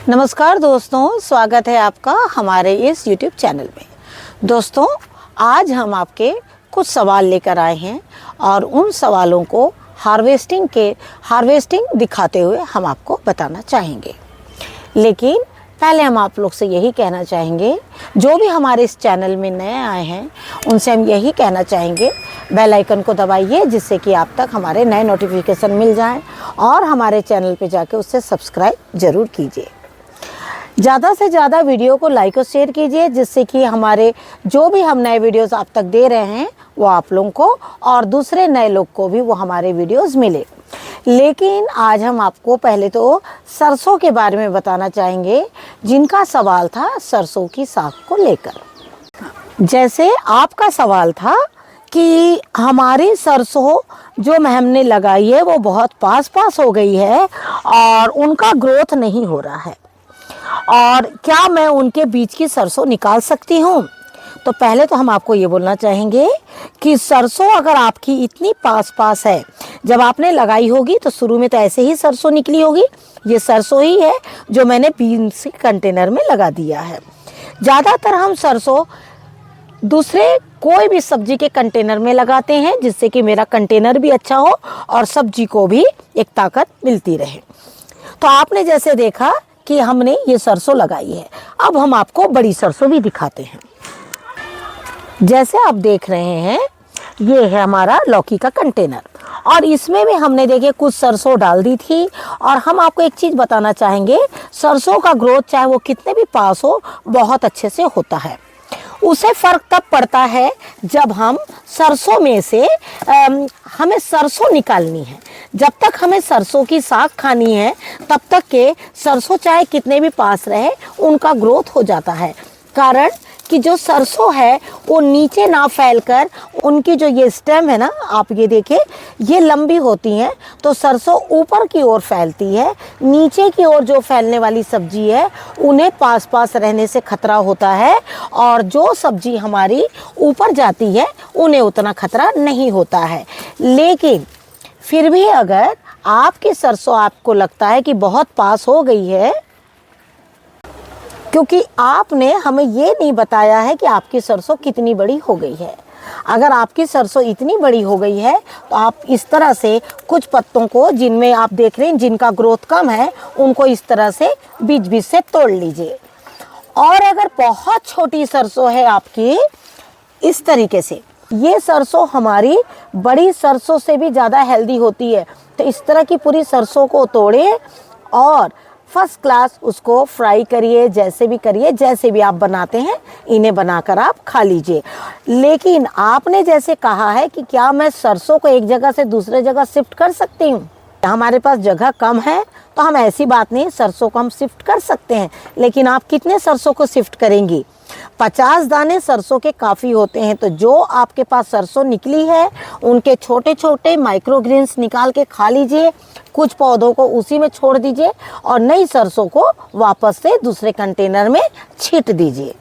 नमस्कार दोस्तों, स्वागत है आपका हमारे इस YouTube चैनल में। दोस्तों, आज हम आपके कुछ सवाल लेकर आए हैं और उन सवालों को हार्वेस्टिंग दिखाते हुए हम आपको बताना चाहेंगे। लेकिन पहले हम आप लोग से यही कहना चाहेंगे, जो भी हमारे इस चैनल में नए आए हैं उनसे हम यही कहना चाहेंगे, बेल आइकन को दबाइए जिससे कि आप तक हमारे नए नोटिफिकेशन मिल जाएं और हमारे चैनल पे जाके उससे सब्सक्राइब ज़रूर कीजिए। ज़्यादा से ज़्यादा वीडियो को लाइक और शेयर कीजिए जिससे कि हमारे जो भी हम नए वीडियोस आप तक दे रहे हैं वो आप लोगों को और दूसरे नए लोग को भी वो हमारे वीडियोस मिले। लेकिन आज हम आपको पहले तो सरसों के बारे में बताना चाहेंगे, जिनका सवाल था सरसों की साग को लेकर। जैसे आपका सवाल था कि हमारी सरसों जो हमने लगाई है वो बहुत पास हो गई है और उनका ग्रोथ नहीं हो रहा है, और क्या मैं उनके बीच की सरसों निकाल सकती हूँ? तो पहले तो हम आपको ये बोलना चाहेंगे कि सरसों अगर आपकी इतनी पास है, जब आपने लगाई होगी तो शुरू में तो ऐसे ही सरसों निकली होगी। ये सरसों ही है जो मैंने 20 कंटेनर में लगा दिया है। ज़्यादातर हम सरसों दूसरे कोई भी सब्जी के कंटेनर में लगाते हैं जिससे कि मेरा कंटेनर भी अच्छा हो और सब्जी को भी एक ताकत मिलती रहे। तो आपने जैसे देखा कि हमने ये सरसों लगाई है, अब हम आपको बड़ी सरसों भी दिखाते हैं। जैसे आप देख रहे हैं, ये है हमारा लौकी का कंटेनर और इसमें भी हमने देखिए कुछ सरसों डाल दी थी। और हम आपको एक चीज़ बताना चाहेंगे, सरसों का ग्रोथ चाहे वो कितने भी पास हो बहुत अच्छे से होता है। उसे फ़र्क तब पड़ता है जब हम सरसों में से हमें सरसों निकालनी है। जब तक हमें सरसों की साग खानी है तब तक के सरसों चाहे कितने भी पास रहे उनका ग्रोथ हो जाता है। कारण कि जो सरसों है वो नीचे ना फैलकर उनकी जो ये स्टेम है ना, आप ये देखिए ये लंबी होती हैं, तो सरसों ऊपर की ओर फैलती है। नीचे की ओर जो फैलने वाली सब्जी है उन्हें पास रहने से खतरा होता है, और जो सब्जी हमारी ऊपर जाती है उन्हें उतना खतरा नहीं होता है। लेकिन फिर भी अगर आपकी सरसों आपको लगता है कि बहुत पास हो गई है, क्योंकि आपने हमें ये नहीं बताया है कि आपकी सरसों कितनी बड़ी हो गई है। अगर आपकी सरसों इतनी बड़ी हो गई है तो आप इस तरह से कुछ पत्तों को, जिनमें आप देख रहे हैं जिनका ग्रोथ कम है, उनको इस तरह से बीच से तोड़ लीजिए। और अगर बहुत छोटी सरसों है आपकी, इस तरीके से ये सरसों हमारी बड़ी सरसों से भी ज़्यादा हेल्दी होती है, तो इस तरह की पूरी सरसों को तोड़िए और फर्स्ट क्लास उसको फ्राई करिए, जैसे भी आप बनाते हैं इन्हें बनाकर आप खा लीजिए। लेकिन आपने जैसे कहा है कि क्या मैं सरसों को एक जगह से दूसरे जगह शिफ्ट कर सकती हूँ? हमारे पास जगह कम है तो हम ऐसी बात नहीं, सरसों को हम शिफ्ट कर सकते हैं। लेकिन आप कितने सरसों को शिफ्ट करेंगी? 50 दाने सरसों के काफ़ी होते हैं। तो जो आपके पास सरसों निकली है उनके छोटे छोटे माइक्रोग्रीन्स निकाल के खा लीजिए, कुछ पौधों को उसी में छोड़ दीजिए और नई सरसों को वापस से दूसरे कंटेनर में छींट दीजिए।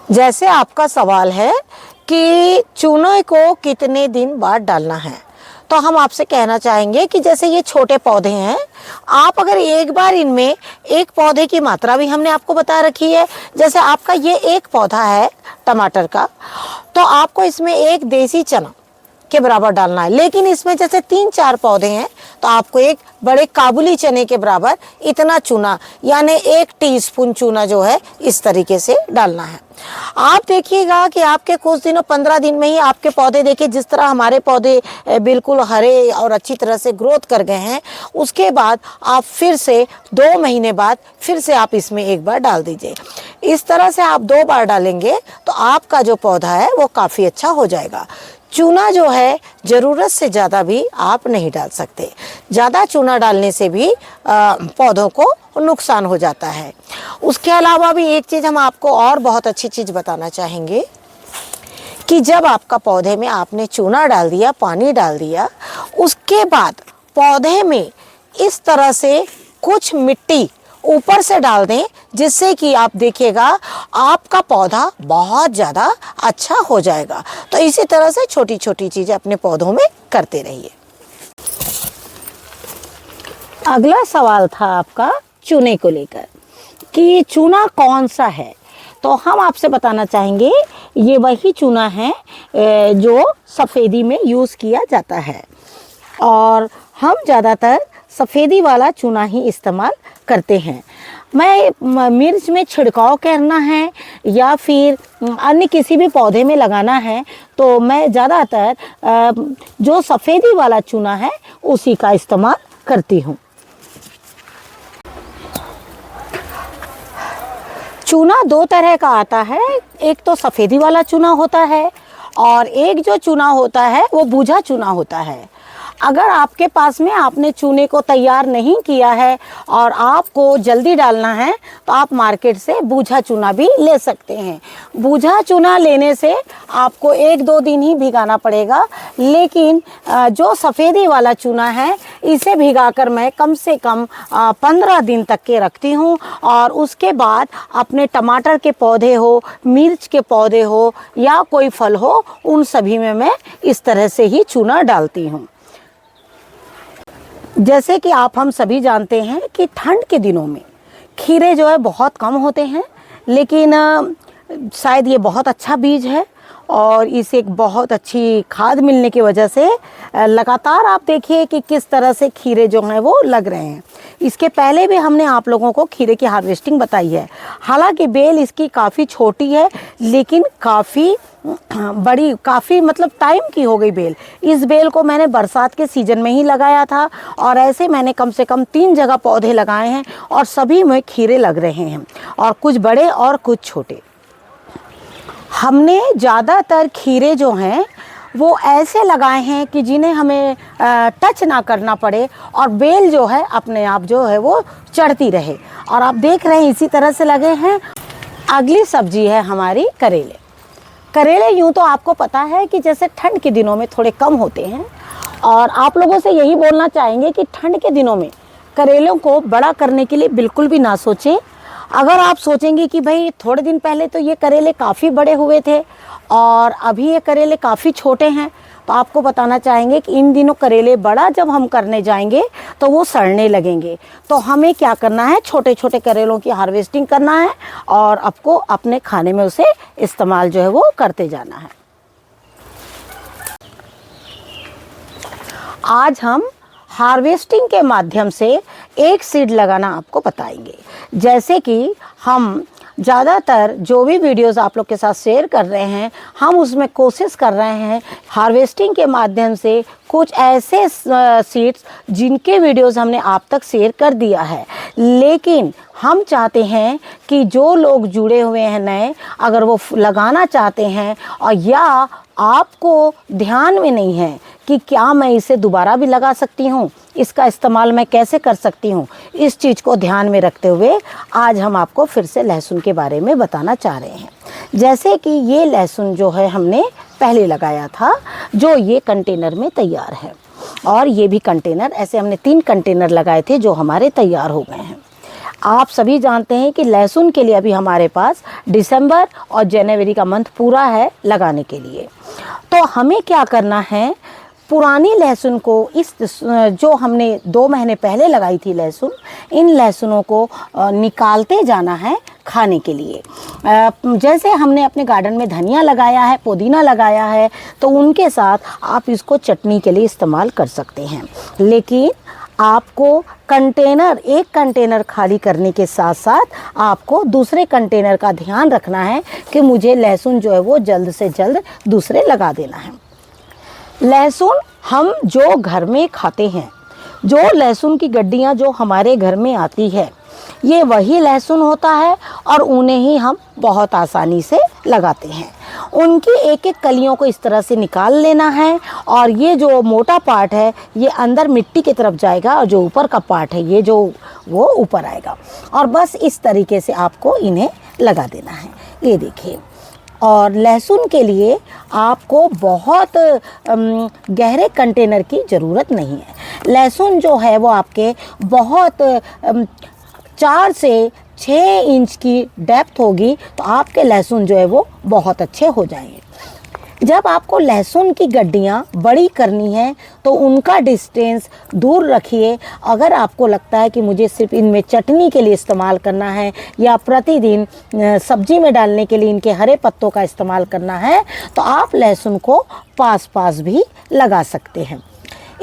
जैसे आपका सवाल है कि चूने को कितने दिन बाद डालना है, तो हम आपसे कहना चाहेंगे कि जैसे ये छोटे पौधे हैं, आप अगर एक बार इनमें एक पौधे की मात्रा भी हमने आपको बता रखी है। जैसे आपका ये एक पौधा है टमाटर का, तो आपको इसमें एक देसी चना के बराबर डालना है। लेकिन इसमें जैसे 3-4 पौधे हैं तो आपको एक बड़े काबुली चने के बराबर इतना चूना, यानी 1 टीस्पून चूना जो है इस तरीके से डालना है। आप देखिएगा कि आपके कुछ दिनों 15 दिन में ही आपके पौधे, देखिए जिस तरह हमारे पौधे बिल्कुल हरे और अच्छी तरह से ग्रोथ कर गए हैं। उसके बाद आप फिर से 2 महीने बाद फिर से आप इसमें एक बार डाल दीजिए। इस तरह से आप 2 बार डालेंगे तो आपका जो पौधा है वो काफ़ी अच्छा हो जाएगा। चूना जो है ज़रूरत से ज़्यादा भी आप नहीं डाल सकते। ज़्यादा चूना डालने से भी पौधों को नुकसान हो जाता है। उसके अलावा भी एक चीज़ हम आपको और बहुत अच्छी चीज़ बताना चाहेंगे कि जब आपका पौधे में आपने चूना डाल दिया, पानी डाल दिया, उसके बाद पौधे में इस तरह से कुछ मिट्टी ऊपर से डाल दें, जिससे कि आप देखिएगा आपका पौधा बहुत ज़्यादा अच्छा हो जाएगा। तो इसी तरह से छोटी छोटी चीज़ें अपने पौधों में करते रहिए। अगला सवाल था आपका चूने को लेकर कि चूना कौन सा है। तो हम आपसे बताना चाहेंगे ये वही चूना है जो सफ़ेदी में यूज़ किया जाता है, और हम ज़्यादातर सफ़ेदी वाला चूना ही इस्तेमाल करते हैं। मैं मिर्च में छिड़काव करना है या फिर अन्य किसी भी पौधे में लगाना है तो मैं ज़्यादातर जो सफ़ेदी वाला चूना है उसी का इस्तेमाल करती हूँ। चूना दो तरह का आता है, एक तो सफ़ेदी वाला चूना होता है और एक जो चूना होता है वो बूझा चूना होता है। अगर आपके पास में आपने चूने को तैयार नहीं किया है और आपको जल्दी डालना है तो आप मार्केट से बूझा चूना भी ले सकते हैं। बूझा चूना लेने से आपको 1-2 दिन ही भिगाना पड़ेगा, लेकिन जो सफ़ेदी वाला चूना है इसे भिगाकर मैं कम से कम 15 दिन तक के रखती हूँ, और उसके बाद अपने टमाटर के पौधे हो, मिर्च के पौधे हो या कोई फल हो, उन सभी में मैं इस तरह से ही चूना डालती हूँ। जैसे कि हम सभी जानते हैं कि ठंड के दिनों में खीरे जो है बहुत कम होते हैं, लेकिन शायद ये बहुत अच्छा बीज है और इसे एक बहुत अच्छी खाद मिलने की वजह से लगातार आप देखिए कि किस तरह से खीरे जो हैं वो लग रहे हैं। इसके पहले भी हमने आप लोगों को खीरे की हार्वेस्टिंग बताई है। हालांकि बेल इसकी काफ़ी छोटी है, लेकिन काफ़ी बड़ी, काफ़ी मतलब टाइम की हो गई बेल। इस बेल को मैंने बरसात के सीज़न में ही लगाया था और ऐसे मैंने कम से कम 3 जगह पौधे लगाए हैं और सभी में खीरे लग रहे हैं, और कुछ बड़े और कुछ छोटे। हमने ज़्यादातर खीरे जो हैं वो ऐसे लगाए हैं कि जिन्हें हमें टच ना करना पड़े और बेल जो है अपने आप जो है वो चढ़ती रहे, और आप देख रहे हैं इसी तरह से लगे हैं। अगली सब्जी है हमारी करेले। करेले यूँ तो आपको पता है कि जैसे ठंड के दिनों में थोड़े कम होते हैं, और आप लोगों से यही बोलना चाहेंगे कि ठंड के दिनों में करेलों को बड़ा करने के लिए बिल्कुल भी ना सोचें। अगर आप सोचेंगे कि भाई थोड़े दिन पहले तो ये करेले काफ़ी बड़े हुए थे और अभी ये करेले काफ़ी छोटे हैं, तो आपको बताना चाहेंगे कि इन दिनों करेले बड़ा जब हम करने जाएंगे तो वो सड़ने लगेंगे। तो हमें क्या करना है, छोटे छोटे करेलों की हार्वेस्टिंग करना है और आपको अपने खाने में उसे इस्तेमाल जो है वो करते जाना है। आज हम हार्वेस्टिंग के माध्यम से एक सीड लगाना आपको बताएंगे। जैसे कि हम ज़्यादातर जो भी वीडियोस आप लोग के साथ शेयर कर रहे हैं, हम उसमें कोशिश कर रहे हैं हार्वेस्टिंग के माध्यम से कुछ ऐसे सीड्स जिनके वीडियोस हमने आप तक शेयर कर दिया है, लेकिन हम चाहते हैं कि जो लोग जुड़े हुए हैं नए, अगर वो लगाना चाहते हैं और या आपको ध्यान में नहीं है कि क्या मैं इसे दोबारा भी लगा सकती हूँ, इसका इस्तेमाल मैं कैसे कर सकती हूँ, इस चीज़ को ध्यान में रखते हुए आज हम आपको फिर से लहसुन के बारे में बताना चाह रहे हैं। जैसे कि ये लहसुन जो है हमने पहले लगाया था, जो ये कंटेनर में तैयार है, और ये भी कंटेनर, ऐसे हमने 3 कंटेनर लगाए थे जो हमारे तैयार हो गए हैं। आप सभी जानते हैं कि लहसुन के लिए अभी हमारे पास दिसंबर और जनवरी का मंथ पूरा है लगाने के लिए। तो हमें क्या करना है, पुरानी लहसुन को, इस जो हमने 2 महीने पहले लगाई थी लहसुन, इन लहसुनों को निकालते जाना है खाने के लिए। जैसे हमने अपने गार्डन में धनिया लगाया है, पुदीना लगाया है, तो उनके साथ आप इसको चटनी के लिए इस्तेमाल कर सकते हैं। लेकिन आपको कंटेनर, एक कंटेनर खाली करने के साथ साथ आपको दूसरे कंटेनर का ध्यान रखना है कि मुझे लहसुन जो है वो जल्द से जल्द दूसरे लगा देना है। लहसुन हम जो घर में खाते हैं, जो लहसुन की गड्डियाँ जो हमारे घर में आती है, ये वही लहसुन होता है और उन्हें ही हम बहुत आसानी से लगाते हैं। उनकी एक एक कलियों को इस तरह से निकाल लेना है, और ये जो मोटा पार्ट है ये अंदर मिट्टी की तरफ जाएगा और जो ऊपर का पार्ट है ये जो वो ऊपर आएगा, और बस इस तरीके से आपको इन्हें लगा देना है। ये देखिए। और लहसुन के लिए आपको बहुत गहरे कंटेनर की ज़रूरत नहीं है। लहसुन जो है वो आपके बहुत 4 से 6 इंच की डेप्थ होगी तो आपके लहसुन जो है वो बहुत अच्छे हो जाएंगे। जब आपको लहसुन की गड्डियाँ बड़ी करनी है तो उनका डिस्टेंस दूर रखिए। अगर आपको लगता है कि मुझे सिर्फ इनमें चटनी के लिए इस्तेमाल करना है या प्रतिदिन सब्जी में डालने के लिए इनके हरे पत्तों का इस्तेमाल करना है तो आप लहसुन को पास पास भी लगा सकते हैं।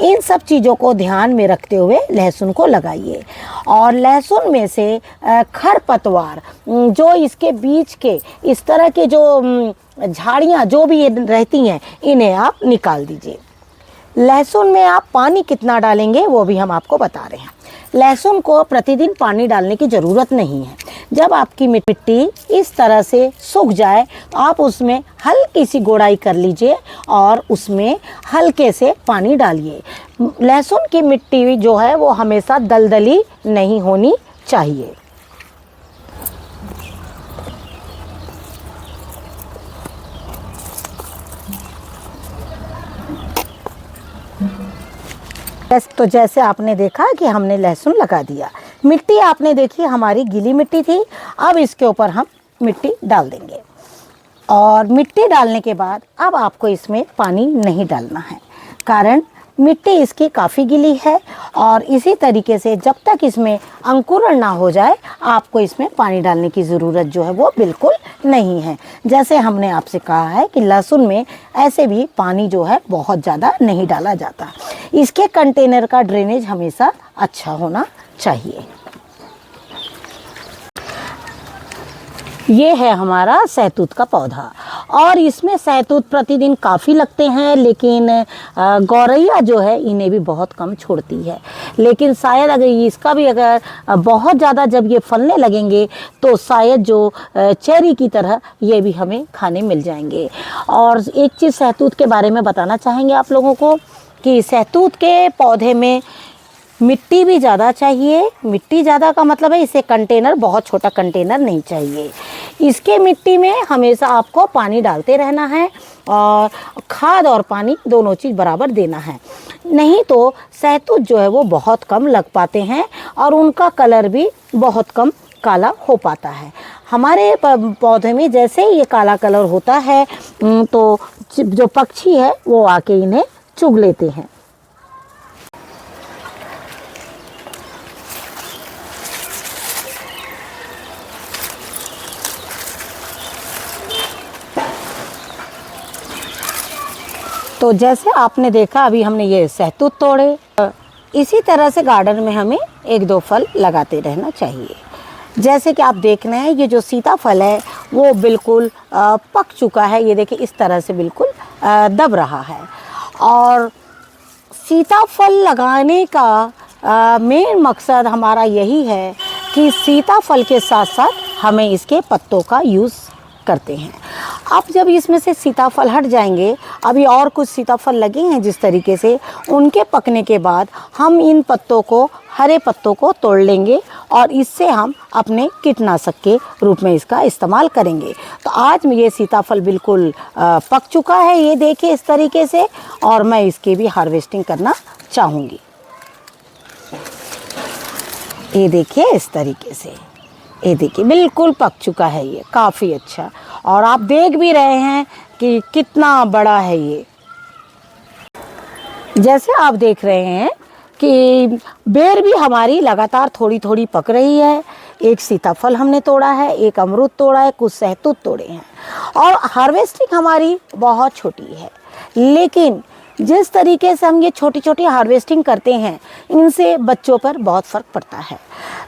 इन सब चीज़ों को ध्यान में रखते हुए लहसुन को लगाइए। और लहसुन में से खरपतवार जो इसके बीच के इस तरह के जो झाड़ियाँ जो भी रहती हैं इन्हें आप निकाल दीजिए। लहसुन में आप पानी कितना डालेंगे वो भी हम आपको बता रहे हैं। लहसुन को प्रतिदिन पानी डालने की ज़रूरत नहीं है। जब आपकी मिट्टी इस तरह से सूख जाए तो आप उसमें हल्की सी गोड़ाई कर लीजिए और उसमें हल्के से पानी डालिए। लहसुन की मिट्टी जो है वो हमेशा दलदली नहीं होनी चाहिए। तो जैसे आपने देखा कि हमने लहसुन लगा दिया। मिट्टी आपने देखी हमारी गीली मिट्टी थी। अब इसके ऊपर हम मिट्टी डाल देंगे और मिट्टी डालने के बाद अब आपको इसमें पानी नहीं डालना है, कारण मिट्टी इसकी काफ़ी गीली है। और इसी तरीके से जब तक इसमें अंकुरण ना हो जाए आपको इसमें पानी डालने की ज़रूरत जो है वो बिल्कुल नहीं है। जैसे हमने आपसे कहा है कि लहसुन में ऐसे भी पानी जो है बहुत ज़्यादा नहीं डाला जाता। इसके कंटेनर का ड्रेनेज हमेशा अच्छा होना चाहिए। ये है हमारा सहतूत का पौधा और इसमें सहतूत प्रतिदिन काफ़ी लगते हैं, लेकिन गौरैया जो है इन्हें भी बहुत कम छोड़ती है। लेकिन शायद अगर इसका भी अगर बहुत ज़्यादा जब ये फलने लगेंगे तो शायद जो चेरी की तरह ये भी हमें खाने मिल जाएंगे। और एक चीज़ सहतूत के बारे में बताना चाहेंगे आप लोगों को कि सहतूत के पौधे में मिट्टी भी ज़्यादा चाहिए। मिट्टी ज़्यादा का मतलब है इसे कंटेनर, बहुत छोटा कंटेनर नहीं चाहिए। इसके मिट्टी में हमेशा आपको पानी डालते रहना है और खाद और पानी दोनों चीज़ बराबर देना है, नहीं तो सहतूत जो है वो बहुत कम लग पाते हैं और उनका कलर भी बहुत कम काला हो पाता है। हमारे पौधे में जैसे ही ये काला कलर होता है तो जो पक्षी है वो आके इन्हें चुग लेते हैं। तो जैसे आपने देखा अभी हमने ये सहतूत तोड़े। इसी तरह से गार्डन में हमें एक दो फल लगाते रहना चाहिए। जैसे कि आप देख रहे हैं ये जो सीताफल है वो बिल्कुल पक चुका है। ये देखिए इस तरह से बिल्कुल दब रहा है। और सीताफल लगाने का मेन मकसद हमारा यही है कि सीताफल के साथ साथ हमें इसके पत्तों का यूज़ करते हैं। अब जब इसमें से सीताफल हट जाएंगे, अभी और कुछ सीताफल लगे हैं जिस तरीके से, उनके पकने के बाद हम इन पत्तों को, हरे पत्तों को तोड़ लेंगे और इससे हम अपने कीटनाशक के रूप में इसका इस्तेमाल करेंगे। तो आज ये सीताफल बिल्कुल पक चुका है, ये देखिए इस तरीके से, और मैं इसकी भी हार्वेस्टिंग करना चाहूँगी। ये देखिए इस तरीके से, ये देखिए बिल्कुल पक चुका है ये, काफ़ी अच्छा। और आप देख भी रहे हैं कि कितना बड़ा है ये। जैसे आप देख रहे हैं कि बेर भी हमारी लगातार थोड़ी थोड़ी पक रही है। एक सीताफल हमने तोड़ा है, एक अमरूद तोड़ा है, कुछ सहतूत तोड़े हैं। और हार्वेस्टिंग हमारी बहुत छोटी है, लेकिन जिस तरीके से हम ये छोटी छोटी हार्वेस्टिंग करते हैं इनसे बच्चों पर बहुत फ़र्क पड़ता है।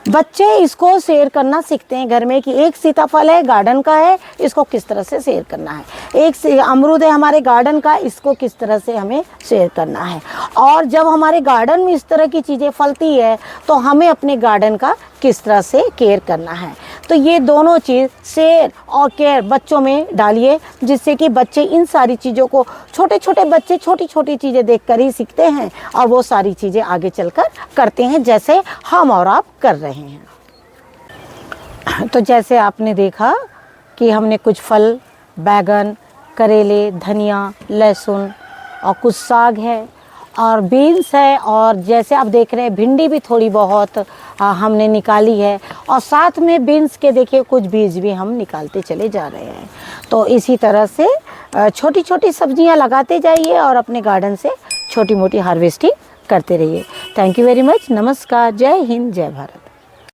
बच्चे इसको शेयर करना सीखते हैं घर में कि एक सीताफल है, गार्डन का है, इसको किस तरह से शेयर करना है। एक अमरूद है हमारे गार्डन का, इसको किस तरह से हमें शेयर करना है। और जब हमारे गार्डन में इस तरह की चीज़ें फलती है तो हमें अपने गार्डन का किस तरह से केयर करना है। तो ये दोनों चीज़ शेयर और केयर बच्चों में डालिए, जिससे कि बच्चे इन सारी चीज़ों को, छोटे छोटे बच्चे छोटी छोटी चीज़ें देखकर ही सीखते हैं और वो सारी चीज़ें आगे चलकर करते हैं, जैसे हम और आप कर रहे हैं। तो जैसे आपने देखा कि हमने कुछ फल, बैगन, करेले, धनिया, लहसुन और कुछ साग है और बीन्स है, और जैसे आप देख रहे हैं भिंडी भी थोड़ी बहुत हमने निकाली है, और साथ में बीन्स के देखिए कुछ बीज भी हम निकालते चले जा रहे हैं। तो इसी तरह से छोटी छोटी सब्जियां लगाते जाइए और अपने गार्डन से छोटी मोटी हार्वेस्टिंग करते रहिए। Thank you very much. नमस्कार, जय हिंद, जय भारत।